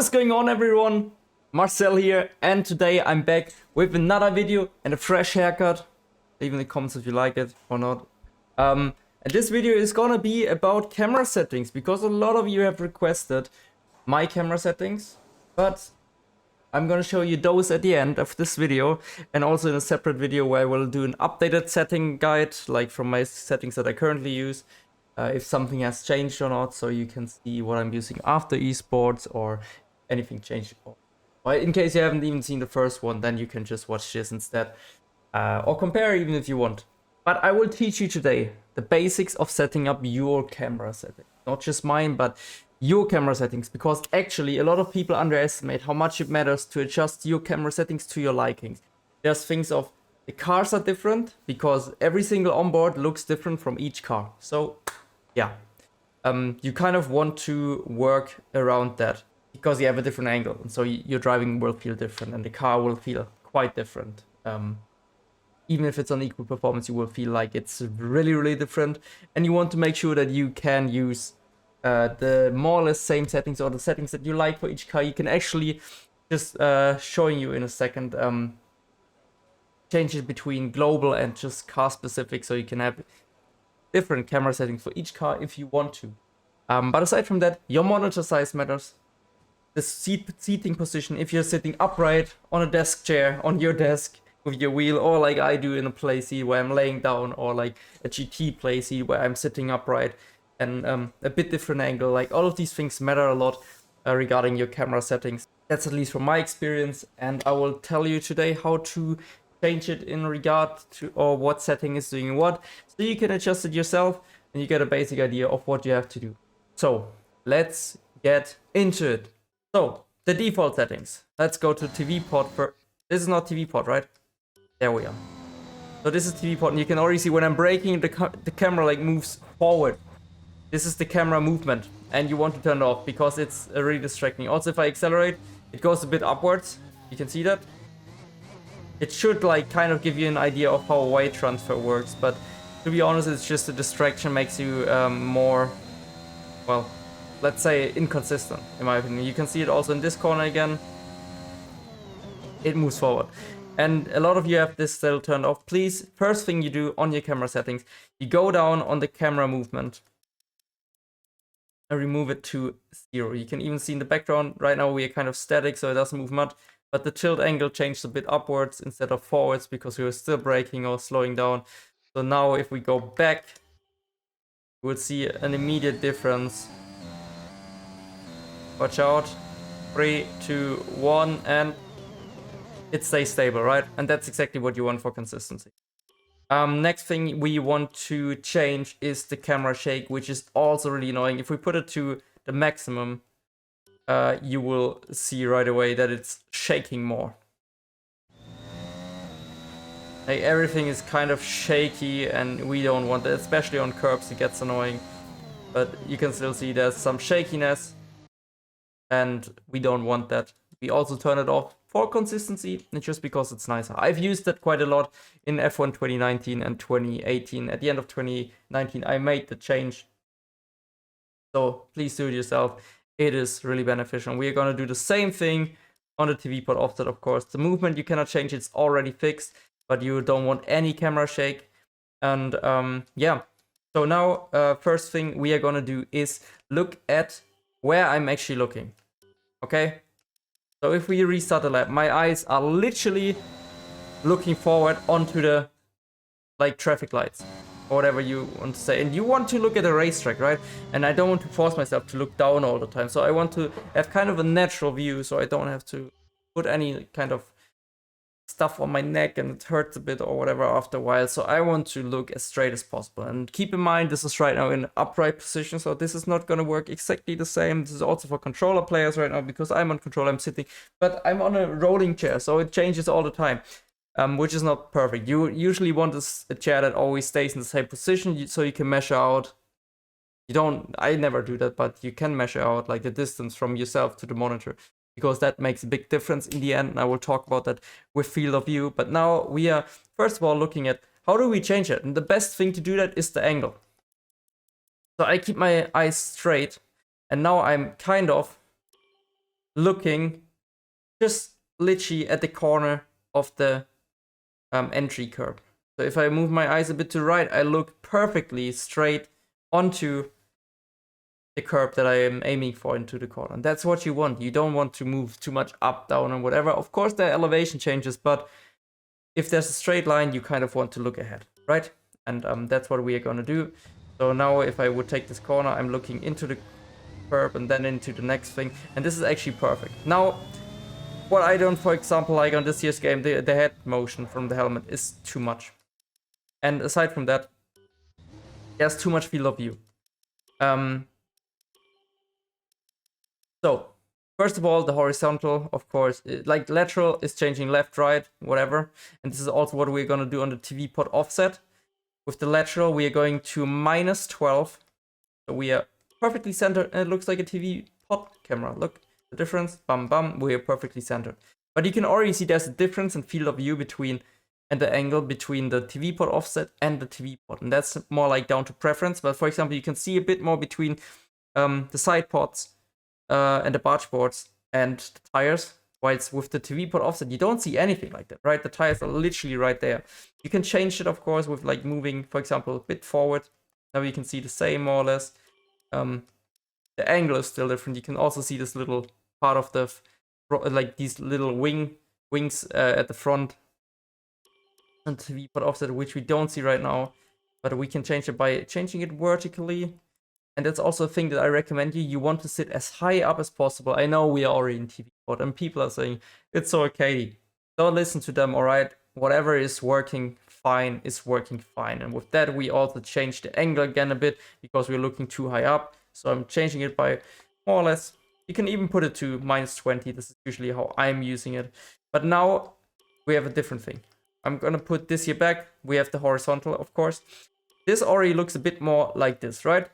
What is going on, everyone? Marcel here, and today I'm back with another video and a fresh haircut. Leave in the comments if you like it or not. And this video is gonna be about camera settings, because a lot of you have requested my camera settings, but I'm gonna show you those at the end of this video, and also in a separate video where I will do an updated setting guide, like from my settings that I currently use, if something has changed or not, so you can see what I'm using after esports or anything changed. Or in case you haven't even seen the first one, then you can just watch this instead, or compare even if you want. But I will teach you today the basics of setting up your camera settings, not just mine, but your camera settings, because actually a lot of people underestimate how much it matters to adjust your camera settings to your likings. There's things of the cars are different because every single onboard looks different from each car. So yeah, you kind of want to work around that because you have a different angle, and so your driving will feel different and the car will feel quite different. Even if it's on equal performance, you will feel like it's really different, and you want to make sure that you can use the more or less same settings or the settings that you like for each car. You can actually just showing you in a second changes between global and just car specific, so you can have different camera settings for each car if you want to. But aside from that, your monitor size matters. The seating position, if you're sitting upright on a desk chair on your desk with your wheel, or like I do in a Playseat where I'm laying down, or like a GT Playseat where I'm sitting upright, and a bit different angle. Like all of these things matter a lot regarding your camera settings. That's at least from my experience, and I will tell you today how to change it in regard to, or what setting is doing what, so you can adjust it yourself and you get a basic idea of what you have to do. So let's get into it. So the default settings. Let's go to TV port for. This is not TV port, right? There we are. So this is TV port, and you can already see when I'm braking, the camera like moves forward. This is the camera movement, and you want to turn it off because it's really distracting. Also, if I accelerate, it goes a bit upwards. You can see that. It should like kind of give you an idea of how weight transfer works, but to be honest, it's just a distraction, makes you more, well, let's say inconsistent, in my opinion. You can see it also in this corner again. It moves forward. And a lot of you have this still turned off. Please, first thing you do on your camera settings, you go down on the camera movement and remove it to 0. You can even see in the background, right now we are kind of static, so it doesn't move much. But the tilt angle changed a bit upwards instead of forwards because we were still braking or slowing down. So now if we go back, we'll see an immediate difference. Watch out. 3, 2, 1, and it stays stable, right? And that's exactly what you want for consistency. Next thing we want to change is the camera shake, which is also really annoying. If we put it to the maximum, you will see right away that it's shaking more. Like everything is kind of shaky, and we don't want that, especially on curbs. It gets annoying, but you can still see there's some shakiness, and we don't want that. We also turn it off for consistency, and just because it's nicer. I've used that quite a lot in F1 2019 and 2018. At the end of 2019, I made the change. So please do it yourself. It is really beneficial. We are going to do the same thing on the TV port offset, of course. The movement you cannot change, it's already fixed, but you don't want any camera shake. And yeah, so now first thing we are going to do is look at where I'm actually looking. Okay, so if we restart the lab, my eyes are literally looking forward onto the like traffic lights, or whatever you want to say. And you want to look at a racetrack, right? And I don't want to force myself to look down all the time. So I want to have kind of a natural view, so I don't have to put any kind of stuff on my neck and it hurts a bit or whatever after a while. So I want to look as straight as possible. And keep in mind, this is right now in upright position, so this is not going to work exactly the same. This is also for controller players right now, because I'm on controller, I'm sitting, but I'm on a rolling chair, so it changes all the time. Which is not perfect. You usually want a chair that always stays in the same position, so you can measure out. You don't, I never do that, but you can measure out like the distance from yourself to the monitor, because that makes a big difference in the end, and I will talk about that with field of view. But now we are first of all looking at how do we change it, and the best thing to do that is the angle. So I keep my eyes straight, and now I'm kind of looking just literally at the corner of the entry curb. So if I move my eyes a bit to the right, I look perfectly straight onto the curb that I am aiming for into the corner. And that's what you want. You don't want to move too much up, down, or whatever. Of course, there are elevation changes, but if there's a straight line, you kind of want to look ahead, right? And that's what we are going to do. So now if I would take this corner, I'm looking into the curb and then into the next thing. And this is actually perfect. Now, what I don't, for example, like on this year's game, the head motion from the helmet is too much. And aside from that, there's too much field of view. So, first of all, the horizontal, of course, like lateral is changing left, right, whatever. And this is also what we're going to do on the TV pod offset. With the lateral, we are going to -12. So we are perfectly centered, and it looks like a TV pod camera. Look, the difference, bam, bam, we are perfectly centered. But you can already see there's a difference in field of view between, and the angle between the TV pod offset and the TV pod. And that's more like down to preference. But for example, you can see a bit more between the side pods and the barge boards and the tires. Whilst with the TV pod offset, you don't see anything like that, right? The tires are literally right there. You can change it, of course, with like moving, for example, a bit forward. Now you can see the same, more or less. The angle is still different. You can also see this little part of the, like these little wings at the front. And TV pod offset, which we don't see right now. But we can change it by changing it vertically. And that's also a thing that I recommend you. You want to sit as high up as possible. I know we are already in TV pod and people are saying, it's so arcadey. Don't listen to them, alright? Whatever is working fine is working fine. And with that, we also change the angle again a bit because we're looking too high up. So I'm changing it by more or less. You can even put it to -20. This is usually how I'm using it. But now we have a different thing. I'm gonna put this here back. We have the horizontal, of course. This already looks a bit more like this, right?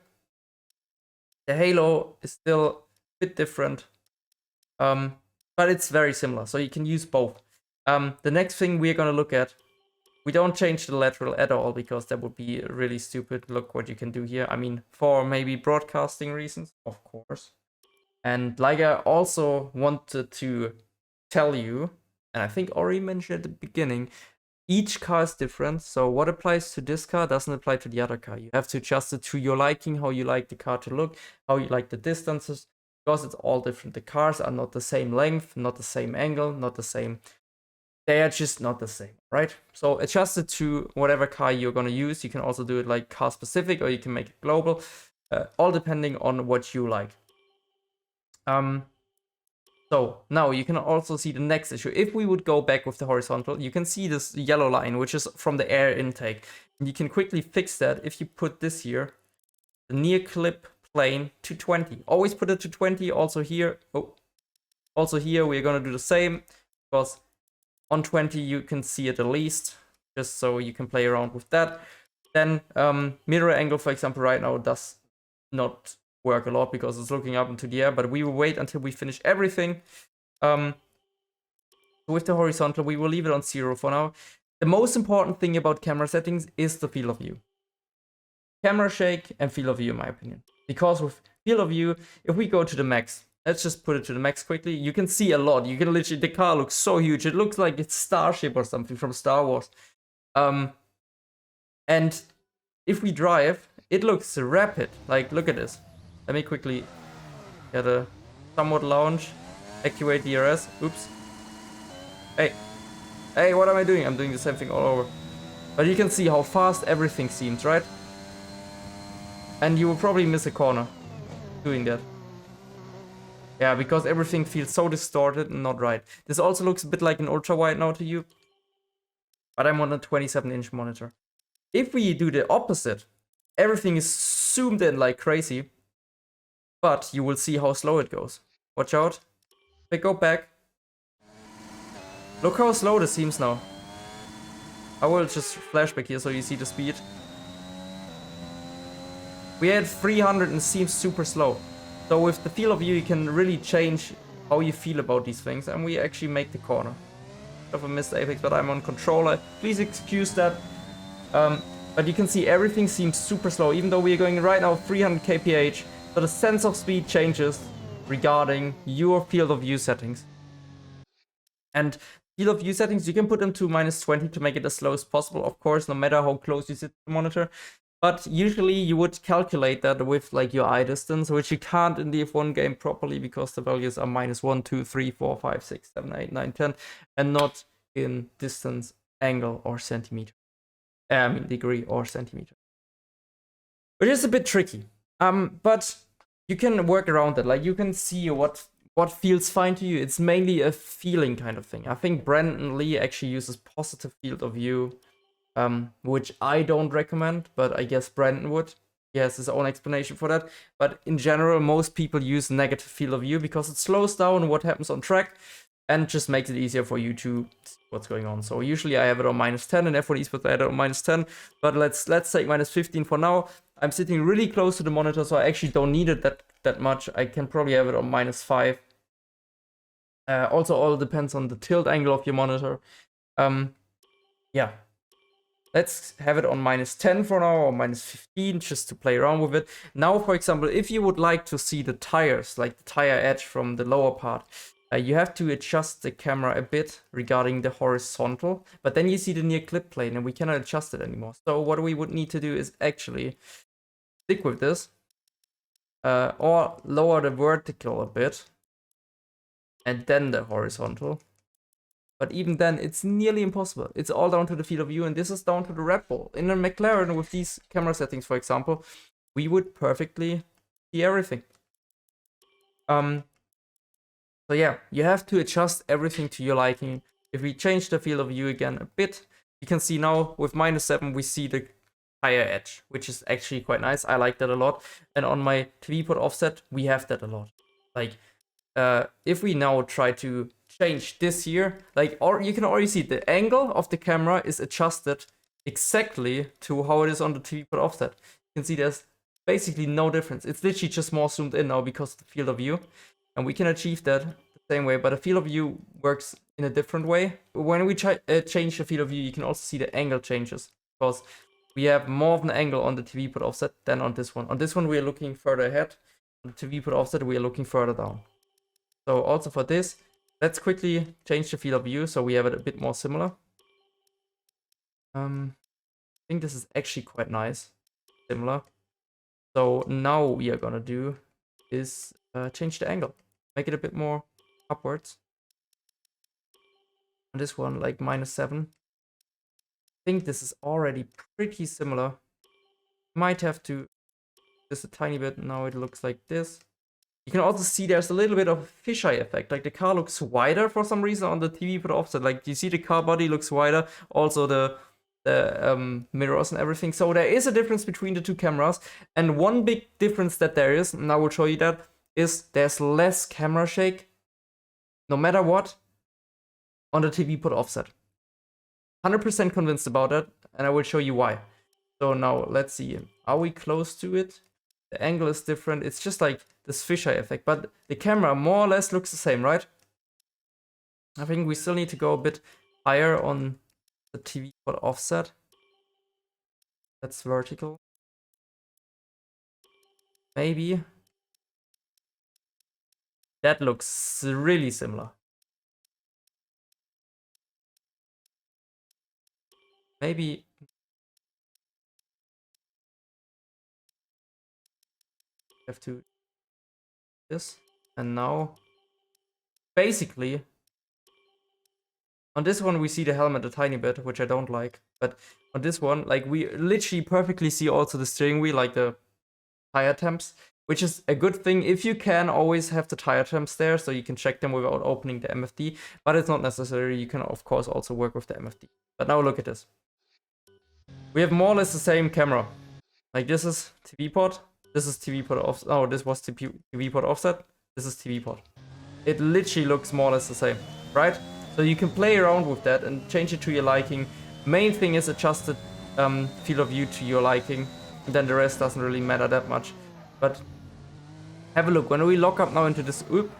The halo is still a bit different, but it's very similar, so you can use both. The next thing we're going to look at, we don't change the lateral at all, because that would be really stupid. Look what you can do here. I mean, for maybe broadcasting reasons, of course. And like I also wanted to tell you, and I think already mentioned at the beginning, each car is different, so what applies to this car doesn't apply to the other car. You have to adjust it to your liking, how you like the car to look, how you like the distances, because it's all different. The cars are not the same length, not the same angle, not the same. They are just not the same, right? So adjust it to whatever car you're going to use. You can also do it like car specific, or you can make it global, all depending on what you like. So now you can also see the next issue. If we would go back with the horizontal, you can see this yellow line, which is from the air intake. And you can quickly fix that if you put this here, the near clip plane to 20. Always put it to 20. Also here, also here we're gonna do the same, because on 20 you can see it at least, just so you can play around with that. Then mirror angle, for example, right now does not work a lot because it's looking up into the air, but we will wait until we finish everything. With the horizontal, we will leave it on 0 for now. The most important thing about camera settings is the field of view. Camera shake and field of view, in my opinion. Because with field of view, if we go to the max, let's just put it to the max quickly, you can see a lot. You can literally, the car looks so huge. It looks like it's Starship or something from Star Wars. And if we drive, it looks rapid. Like, look at this. Let me quickly get a somewhat launch, activate DRS. Oops. Hey, what am I doing? I'm doing the same thing all over. But you can see how fast everything seems, right? And you will probably miss a corner doing that. Yeah, because everything feels so distorted and not right. This also looks a bit like an ultra wide now to you. But I'm on a 27-inch monitor. If we do the opposite, everything is zoomed in like crazy. But you will see how slow it goes. Watch out. Go back. Look how slow this seems now. I will just flashback here so you see the speed. We had 300 and it seems super slow. So with the field of view, you can really change how you feel about these things. And we actually make the corner. Of a missed apex, but I'm on controller. Please excuse that. But you can see everything seems super slow, even though we are going right now 300 kph. So the sense of speed changes. regarding your field of view settings. And field of view settings, you can put them to -20 to make it as slow as possible, of course, no matter how close you sit to the monitor. But usually you would calculate that with like your eye distance, which you can't in the F1 game properly because the values are -1, 2, 3, 4, 5, 6, 7, 8, 9, 10, and not in distance, angle, or centimeter. I mean degree or centimeter. Which is a bit tricky. But you can work around it. Like you can see what feels fine to you. It's mainly a feeling kind of thing. I think Brandon Lee actually uses positive field of view, which I don't recommend, but I guess Brandon would. He has his own explanation for that. But in general, most people use negative field of view because it slows down what happens on track and just makes it easier for you to see what's going on. So usually I have it on -10 and F1 Esports I have it on -10, but let's take -15 for now. I'm sitting really close to the monitor, so I actually don't need it that much. I can probably have it on -5. Also, all depends on the tilt angle of your monitor. Yeah. Let's have it on -10 for now, or -15, just to play around with it. Now, for example, if you would like to see the tires, like the tire edge from the lower part, you have to adjust the camera a bit regarding the horizontal, but then you see the near clip plane and we cannot adjust it anymore. So what we would need to do is actually stick with this, or lower the vertical a bit, and then the horizontal. But even then, it's nearly impossible. It's all down to the field of view, and this is down to the Red Bull. In a McLaren with these camera settings, for example, we would perfectly see everything. So yeah, you have to adjust everything to your liking. If we change the field of view again a bit, you can see now with -7, we see the higher edge, which is actually quite nice. I like that a lot. And on my TV port offset, we have that a lot. Like, if we now try to change this here, like, or you can already see the angle of the camera is adjusted exactly to how it is on the TV port offset. You can see there's basically no difference. It's literally just more zoomed in now because of the field of view. And we can achieve that the same way, but the field of view works in a different way. When we change the field of view, you can also see the angle changes, because we have more of an angle on the TV port offset than on this one. On this one, we are looking further ahead. On the TV port offset, we are looking further down. So also for this, let's quickly change the field of view so we have it a bit more similar. I think this is actually quite nice, similar. So now what we are gonna do is change the angle, make it a bit more upwards. On this one, like -7. I think this is already pretty similar. Might have to just a tiny bit. Now it looks like this. You can also see there's a little bit of a fisheye effect. Like the car looks wider for some reason on the TV port offset. Like you see the car body looks wider. Also the mirrors and everything. So there is a difference between the two cameras. And one big difference that there is, and I will show you that, is there's less camera shake, no matter what, on the TV port offset. 100% convinced about that, and I will show you why. So now let's see. Are we close to it? The angle is different. It's just like this fisheye effect, but the camera more or less looks the same, right? I think we still need to go a bit higher on the TV port offset. That's vertical. Maybe. That looks really similar. Maybe. Have to this, and now basically on this one we see the helmet a tiny bit, which I don't like, but on this one, like, we literally perfectly see also the steering wheel, like the tire temps, which is a good thing. If you can, always have the tire temps there so you can check them without opening the MFD, but it's not necessary. You can of course also work with the MFD. But now look at this. We have more or less the same camera. Like, this is TV port. This is TV port offset. Oh, this was TV port offset. This is TV port. It literally looks more or less the same, right? So you can play around with that and change it to your liking. Main thing is adjust the field of view to your liking. And then the rest doesn't really matter that much. But have a look. When we lock up now into this... Oop.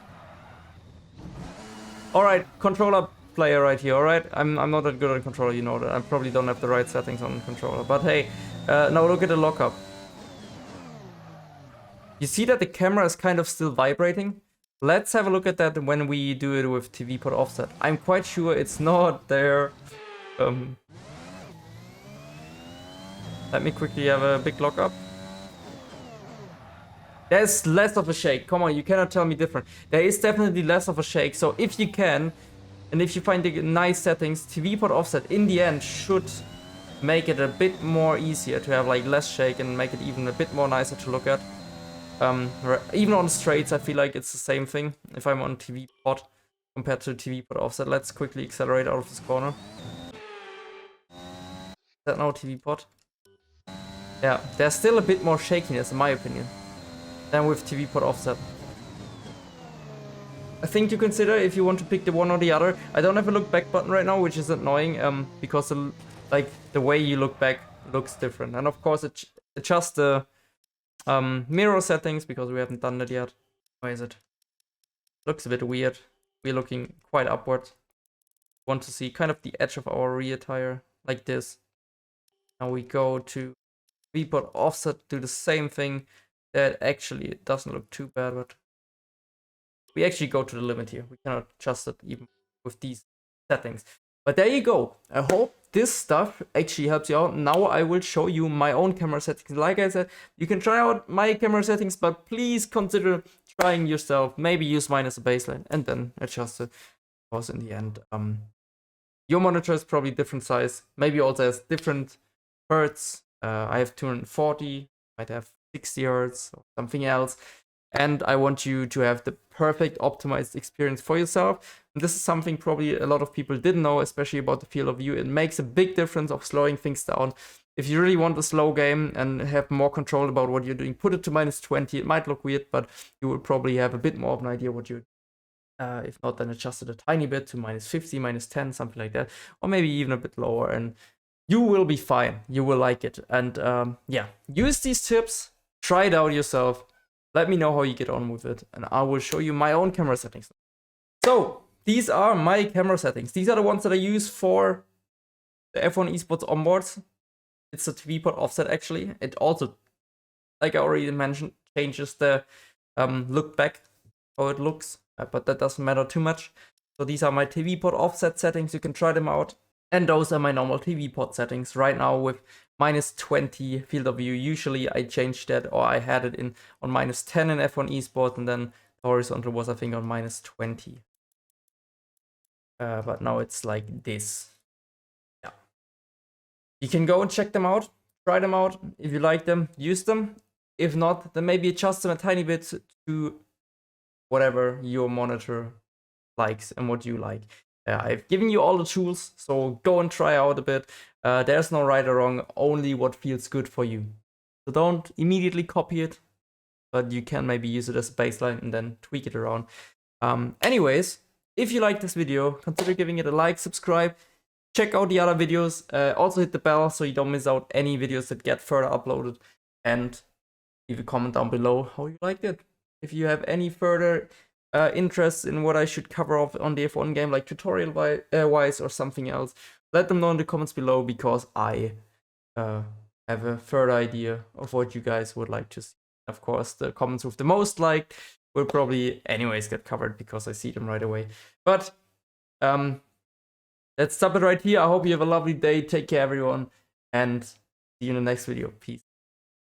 Alright, controller player right here, alright? I'm not that good on controller, you know that. I probably don't have the right settings on controller. But hey, now look at the lockup. You see that the camera is kind of still vibrating? Let's have a look at that when we do it with TV port offset. I'm quite sure it's not there. Let me quickly have a big look up. There's less of a shake. Come on, you cannot tell me different. There is definitely less of a shake. So if you can, and if you find the nice settings, TV port offset in the end should make it a bit more easier to have like less shake and make it even a bit more nicer to look at. Even on straights, I feel like it's the same thing if I'm on TV port compared to TV port offset. Let's quickly accelerate out of this corner. Is that now TV port? Yeah, there's still a bit more shakiness in my opinion than with TV port offset. I think to consider if you want to pick the one or the other. I don't have a look back button right now, which is annoying because the way you look back looks different. And of course it adjusts the mirror settings because we haven't done that yet. Why is it? Looks a bit weird. We're looking quite upward. Want to see kind of the edge of our rear tire like this. Now we go to TV port offset, do the same thing. That actually doesn't look too bad, but we actually go to the limit here. We cannot adjust it even with these settings. But there you go. I hope this stuff actually helps you out. Now I will show you my own camera settings. Like I said, you can try out my camera settings, but please consider trying yourself. Maybe use mine as a baseline and then adjust it. Because in the end, your monitor is probably different size. Maybe also has different hertz. I have 240, might have 60 hertz or something else. And I want you to have the perfect optimized experience for yourself. And this is something probably a lot of people didn't know, especially about the field of view. It makes a big difference of slowing things down. If you really want a slow game and have more control about what you're doing, put it to -20. It might look weird, but you will probably have a bit more of an idea what you're if not, then adjust it a tiny bit to -50, -10, something like that. Or maybe even a bit lower. And you will be fine. You will like it. And yeah, use these tips. Try it out yourself. Let me know how you get on with it, and I will show you my own camera settings. So, these are my camera settings. These are the ones that I use for the F1 esports onboards. It's a TV port offset actually. It also, like I already mentioned, changes the look back, how it looks, but that doesn't matter too much. So these are my TV port offset settings. You can try them out. And those are my normal TV port settings. Right now with -20 field of view. Usually I changed that, or I had it on -10 in F1 esports, and then the horizontal was I think on -20. But now it's like this. Yeah. You can go and check them out, try them out. If you like them, use them. If not, then maybe adjust them a tiny bit to whatever your monitor likes and what you like. I've given you all the tools, so go and try out a bit. There's no right or wrong, only what feels good for you. So don't immediately copy it, but you can maybe use it as a baseline and then tweak it around. Anyways, if you like this video, consider giving it a like, subscribe, check out the other videos. Also hit the bell so you don't miss out any videos that get further uploaded. And leave a comment down below how you liked it. If you have any further interest in what I should cover off on the F1 game, like tutorial wise or something else, let them know in the comments below, because I have a further idea of what you guys would like to see. Of course, the comments with the most liked will probably anyways get covered because I see them right away. But let's stop it right here. I hope you have a lovely day. Take care, everyone, and see you in the next video. Peace.